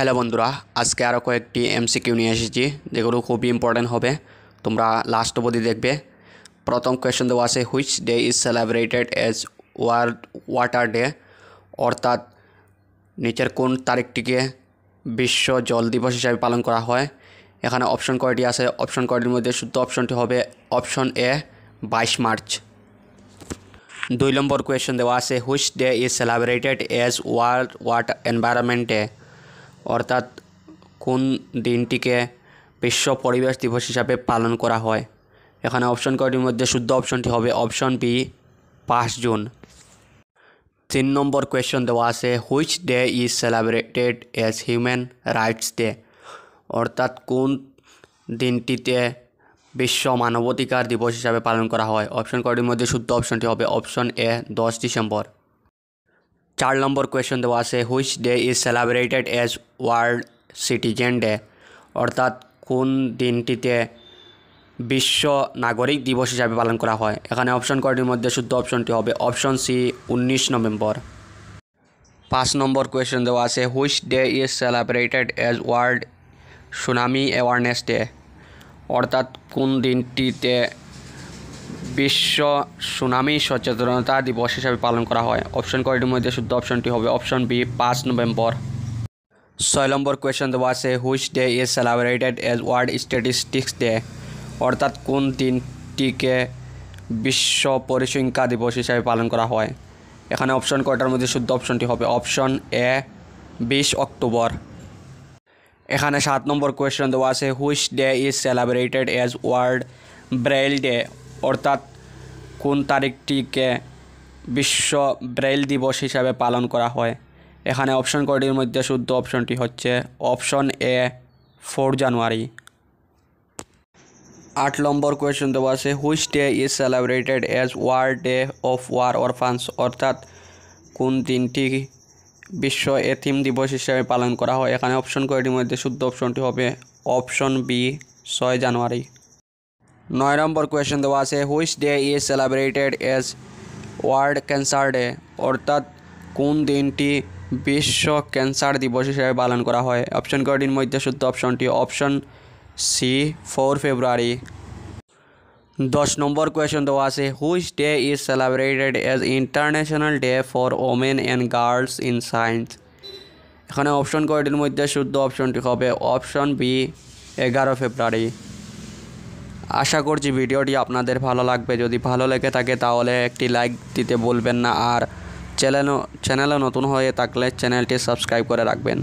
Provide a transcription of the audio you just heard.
Hello বন্ধুরা, আজকে আরও কয়েকটি এমসিকিউ নিয়ে এসেছি যেগুলো খুবই ইম্পর্টেন্ট হবে। তোমরা লাস্ট অবধি দেখবে। প্রথম কোয়েশ্চন দেওয়া আছে, which day is celebrated as World Water Day, অর্থাৎ নিচের কোন তারিখটিকে বিশ্ব জল দিবস হিসাবে পালন করা হয়। এখানে অপশন কয়টি আছে? অপশন কয়টির মধ্যে শুদ্ধ অপশনটি হবে অপশন এ 22 মার্চ। 2 নম্বর কোয়েশ্চন দেওয়া আছে, which day is celebrated as World Water Environment Day, অর্থাৎ কোন দিনটিকে বিশ্ব পরিবেশ দিবস হিসাবে পালন করা হয়। এখানে অপশন কয়টির মধ্যে শুদ্ধ অপশনটি হবে অপশন বি 5 জুন। 3 নম্বর কোয়েশ্চন দেওয়া আছে, which day is celebrated as Human Rights Day, অর্থাৎ কোন দিনটিতে বিশ্ব মানবাধিকার দিবস হিসাবে পালন করা হয়। অপশন কয়টির মধ্যে শুদ্ধ অপশনটি হবে অপশন এ 10 ডিসেম্বর। 4 নম্বর কোয়েশ্চন দেওয়া আছে, which day is celebrated as World Citizen Day, অর্থাৎ কোন দিনটিতে বিশ্ব নাগরিক দিবস হিসাবে পালন করা হয়। এখানে অপশন কয়টির মধ্যে শুদ্ধ অপশনটি হবে অপশন সি 19 নভেম্বর। 5 নম্বর কোয়েশ্চন দেওয়া আছে, which day is celebrated as World Tsunami Awareness Day, অর্থাৎ কোন দিনটিতে বিশ্ব সুনামি সচেতনতা দিবস হিসাবে পালন করা হয়। অপশন কয়টির মধ্যে শুদ্ধ অপশনটি হবে অপশন বি 5 নভেম্বর। 6 নম্বর কোয়েশ্চন দেওয়া আছে, which day is celebrated as World Statistics Day, অর্থাৎ কোন দিনটিকে বিশ্ব পরিসংখ্যা দিবস হিসাবে পালন করা হয়। এখানে অপশন কয়টার মধ্যে শুদ্ধ অপশনটি হবে অপশন এ 20 অক্টোবর। এখানে 7 নম্বর কোয়েশ্চন দেওয়া আছে, which day is celebrated as World Braille Day, অর্থাৎ কোন তারিখটিকে বিশ্ব ব্রেইল দিবস হিসাবে পালন করা হয়। এখানে অপশন কয়টির মধ্যে শুদ্ধ অপশনটি হচ্ছে option A 4 January. 8 number question দেওয়া আছে, which day is celebrated as world day of war orphans, অর্থাৎ কোন দিনটি বিশ্ব এতিম দিবস হিসাবে পালন করা হয়। এখানে অপশন কয়টির মধ্যে শুদ্ধ অপশনটি হবে অপশন বি 6 জানুয়ারি। 9 নম্বর কোয়েশ্চন দেওয়া আছে, which day is celebrated as World Cancer Day, অর্থাৎ কোন দিনটি বিশ্ব ক্যান্সার দিবস হিসাবে পালন করা হয়। অপশন কয়টির মধ্যে শুদ্ধ অপশনটি অপশন সি 4 ফেব্রুয়ারি। 10 নম্বর কোয়েশ্চন দেওয়া আছে, which day is celebrated as International Day for Women and Girls in Science. এখানে অপশন কয়টির মধ্যে শুদ্ধ অপশনটি হবে অপশন বি 11 ফেব্রুয়ারি। আশা করছি ভিডিওটি আপনাদের ভালো লাগবে। যদি ভালো লেগে থাকে তাহলে একটি লাইক দিতে ভুলবেন না, আর চ্যানেলে নতুন হয়ে থাকলে চ্যানেলটি সাবস্ক্রাইব করে রাখবেন।